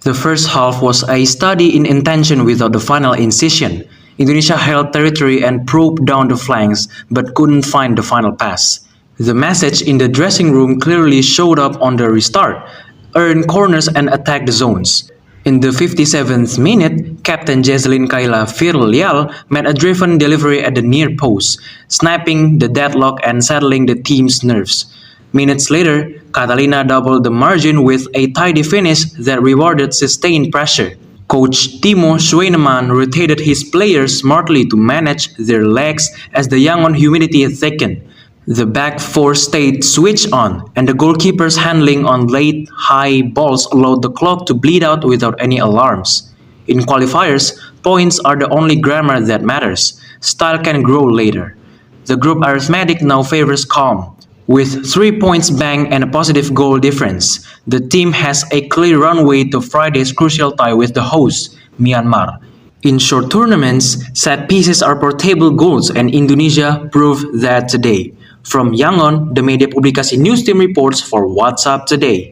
The first half was a study in intention without the final incision. Indonesia held territory and probed down the flanks, but couldn't find the final pass. The message in the dressing room clearly showed up on the restart: earn corners and attack the zones. In the 57th minute, Captain Jaiseline Kaila Firlial made a driven delivery at the near post, snapping the deadlock and settling the team's nerves. Minutes later, Catalina doubled the margin with a tidy finish that rewarded sustained pressure. Coach Timo Schweineman rotated his players smartly to manage their legs as the Yangon humidity thickened. The back four stayed switched on, and the goalkeeper's handling on late high balls allowed the clock to bleed out without any alarms. In qualifiers, points are the only grammar that matters. Style can grow later. The group arithmetic now favors calm. With 3 points banked and a positive goal difference, the team has a clear runway to Friday's crucial tie with the host, Myanmar. In short tournaments, set pieces are portable goals, and Indonesia proved that today. From Yangon, the Media Publikasi News Team reports for WhatsApp Today.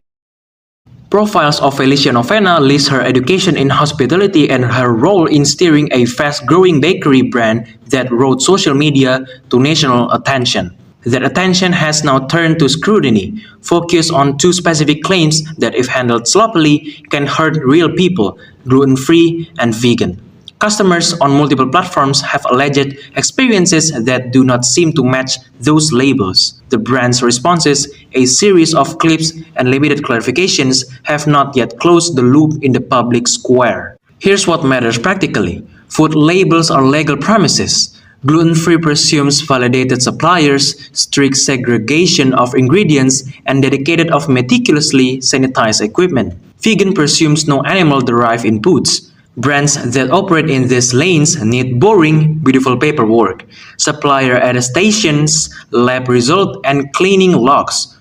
Profiles of Felicia Novena list her education in hospitality and her role in steering a fast-growing bakery brand that rode social media to national attention. That attention has now turned to scrutiny, focused on two specific claims that, if handled sloppily, can hurt real people: gluten-free and vegan. Customers on multiple platforms have alleged experiences that do not seem to match those labels. The brand's responses, a series of clips and limited clarifications, have not yet closed the loop in the public square. Here's what matters practically. Food labels are legal premises. Gluten-free presumes validated suppliers, strict segregation of ingredients, and dedicated of meticulously sanitized equipment. Vegan presumes no animal-derived inputs. Brands that operate in these lanes need boring, beautiful paperwork, supplier attestations, lab results, and cleaning logs.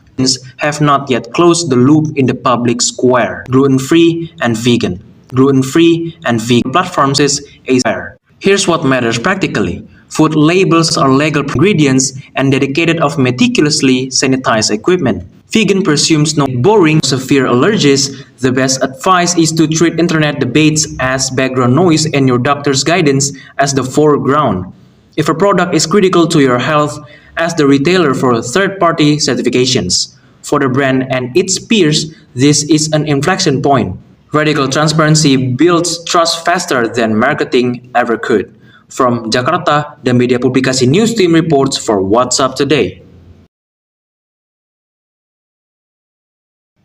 Have not yet closed the loop in the public square. Gluten-free and vegan. Gluten-free and vegan platforms is a square. Here's what matters practically. Food labels are legal ingredients and dedicated of meticulously sanitized equipment. Vegan presumes no boring, severe allergies. The best advice is to treat internet debates as background noise and your doctor's guidance as the foreground. If a product is critical to your health, ask the retailer for third-party certifications. For the brand and its peers, this is an inflection point. Radical transparency builds trust faster than marketing ever could. From Jakarta, the Media Publikasi News Team reports for WhatsApp Today.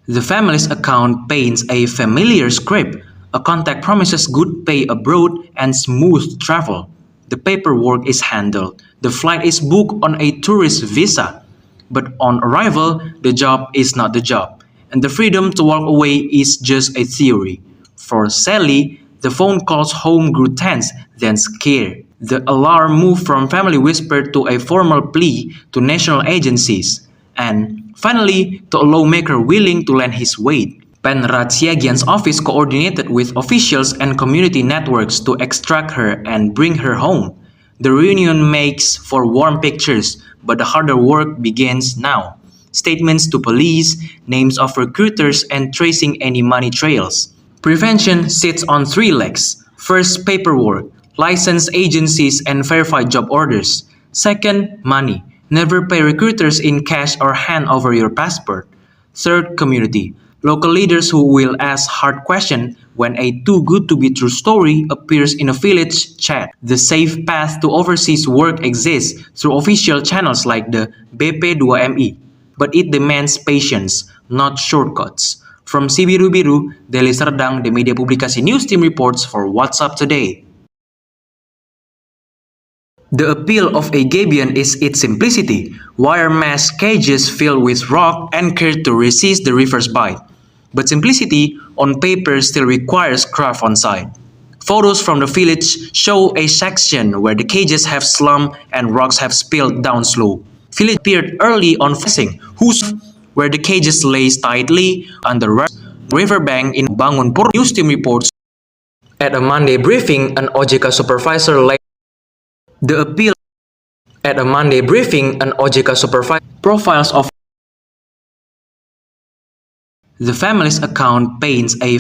The family's account paints a familiar script. A contact promises good pay abroad and smooth travel. The paperwork is handled. The flight is booked on a tourist visa. But on arrival, the job is not the job, and the freedom to walk away is just a theory. For Sally, the phone calls home grew tense, then scared. The alarm moved from family whisper to a formal plea to national agencies, and finally to a lawmaker willing to lend his weight. Pen Ratsiagian's office coordinated with officials and community networks to extract her and bring her home. The reunion makes for warm pictures, but the harder work begins now. Statements to police, names of recruiters, and tracing any money trails. Prevention sits on three legs. First, paperwork, licensed agencies and verified job orders. Second, money. Never pay recruiters in cash or hand over your passport. Third, community. Local leaders who will ask hard questions when a too good to be true story appears in a village chat. The safe path to overseas work exists through official channels like the BP2MI, but it demands patience, not shortcuts. From Sibiru-Biru, Deli Serdang, the Media Publikasi News Team reports for WhatsApp Today. The appeal of a gabion is its simplicity. Wire mesh cages filled with rock anchored to resist the river's bite. But simplicity on paper still requires craft on site. Photos from the village show a section where the cages have slumped and rocks have spilled down slope. Village appeared early on facing where the cages lay tightly on the riverbank in Bangunpur. News Team reports. At a Monday briefing, an OJK supervisor laid the appeal. At a Monday briefing, an OJK supervisor profiles of the family's account paints a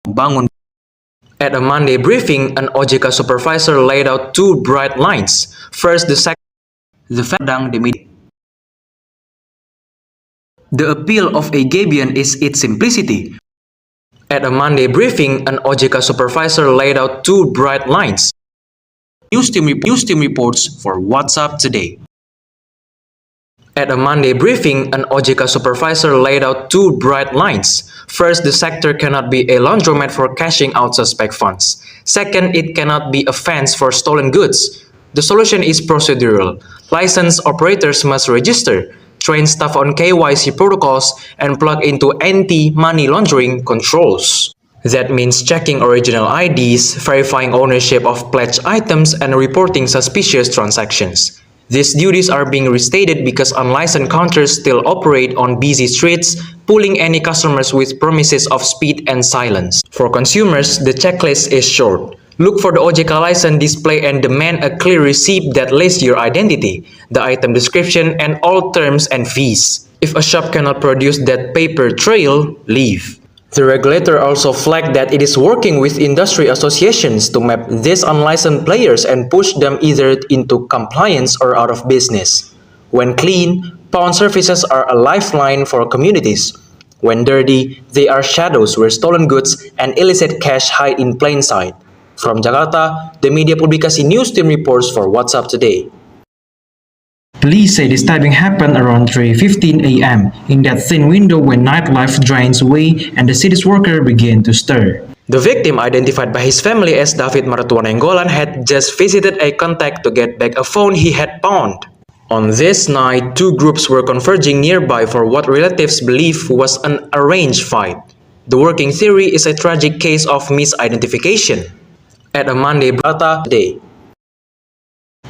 Bangun. At a Monday briefing, an OJK supervisor laid out two bright lines. First, the Padang the media. The appeal of a Gabion is its simplicity. At a Monday briefing, an OJK supervisor laid out two bright lines. News team reports for WhatsApp Today. At a Monday briefing, an OJK supervisor laid out two bright lines. First, the sector cannot be a laundromat for cashing out suspect funds. Second, it cannot be a fence for stolen goods. The solution is procedural. Licensed operators must register, train staff on KYC protocols, and plug into anti-money laundering controls. That means checking original IDs, verifying ownership of pledged items, and reporting suspicious transactions. These duties are being restated because unlicensed counters still operate on busy streets, pulling any customers with promises of speed and silence. For consumers, the checklist is short. Look for the OJK license display and demand a clear receipt that lists your identity, the item description, and all terms and fees. If a shop cannot produce that paper trail, leave. The regulator also flagged that it is working with industry associations to map these unlicensed players and push them either into compliance or out of business. When clean, pawn services are a lifeline for communities. When dirty, they are shadows where stolen goods and illicit cash hide in plain sight. From Jakarta, the Media Publikasi News Team reports for WhatsApp Today. Police say the stabbing happened around 3:15 a.m. in that thin window when nightlife drains away and the city's worker began to stir. The victim, identified by his family as David Martuanenggolan, had just visited a contact to get back a phone he had pawned. On this night, two groups were converging nearby for what relatives believe was an arranged fight. The working theory is a tragic case of misidentification. At a Monday Today.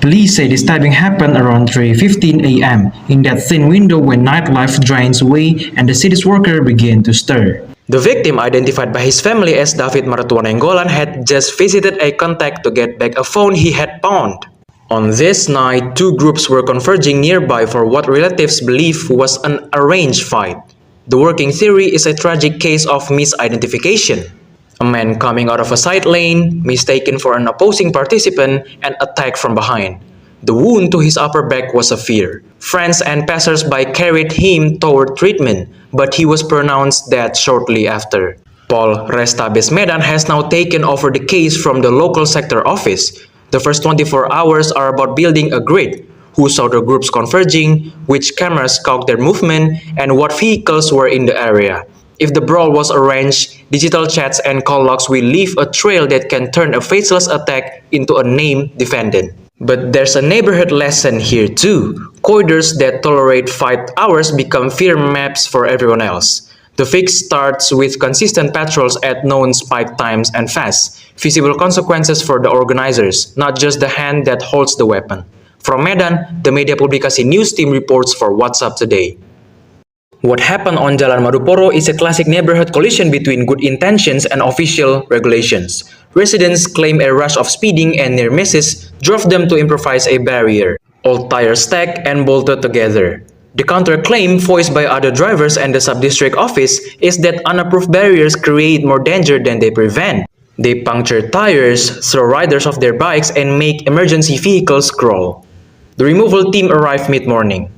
Police say the stabbing happened around 3:15 a.m. in that thin window when nightlife drains away and the city's worker began to stir. The victim, identified by his family as David Martuanenggolan, had just visited a contact to get back a phone he had pawned. On this night, two groups were converging nearby for what relatives believe was an arranged fight. The working theory is a tragic case of misidentification. A man coming out of a side lane, mistaken for an opposing participant, and attacked from behind. The wound to his upper back was severe. Friends and passers-by carried him toward treatment, but he was pronounced dead shortly after. Paul Restabes Medan has now taken over the case from the local sector office. The first 24 hours are about building a grid. Who saw the groups converging, which cameras caught their movement, and what vehicles were in the area. If the brawl was arranged, digital chats and call logs will leave a trail that can turn a faceless attack into a named defendant. But there's a neighborhood lesson here too. Corridors that tolerate fight hours become fear maps for everyone else. The fix starts with consistent patrols at known spike times and fast, visible consequences for the organizers, not just the hand that holds the weapon. From Medan, the Media Publikasi News Team reports for WhatsApp Today. What happened on Jalan Maduporo is a classic neighborhood collision between good intentions and official regulations. Residents claim a rush of speeding and near misses drove them to improvise a barrier. Old tires stacked and bolted together. The counter-claim voiced by other drivers and the sub-district office is that unapproved barriers create more danger than they prevent. They puncture tires, throw riders off their bikes, and make emergency vehicles crawl. The removal team arrived mid-morning.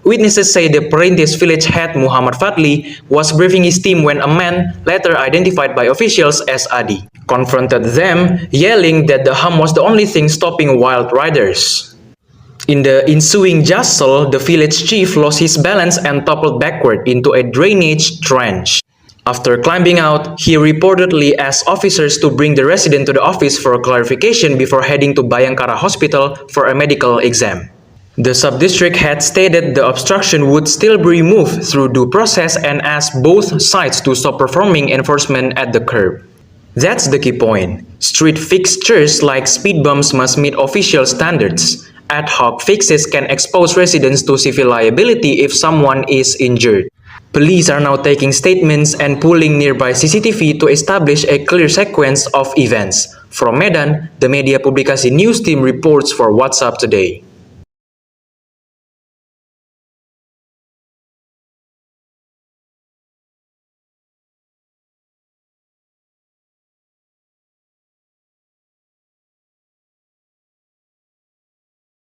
Witnesses say the Perintis village head Muhammad Fadli was briefing his team when a man, later identified by officials as Adi, confronted them, yelling that the hum was the only thing stopping wild riders. In the ensuing jostle, the village chief lost his balance and toppled backward into a drainage trench. After climbing out, he reportedly asked officers to bring the resident to the office for clarification before heading to Bayangkara Hospital for a medical exam. The sub-district head stated the obstruction would still be removed through due process and asked both sides to stop performing enforcement at the curb. That's the key point. Street fixtures like speed bumps must meet official standards. Ad hoc fixes can expose residents to civil liability if someone is injured. Police are now taking statements and pulling nearby CCTV to establish a clear sequence of events. From Medan, the Media Publikasi News Team reports for WhatsApp Today.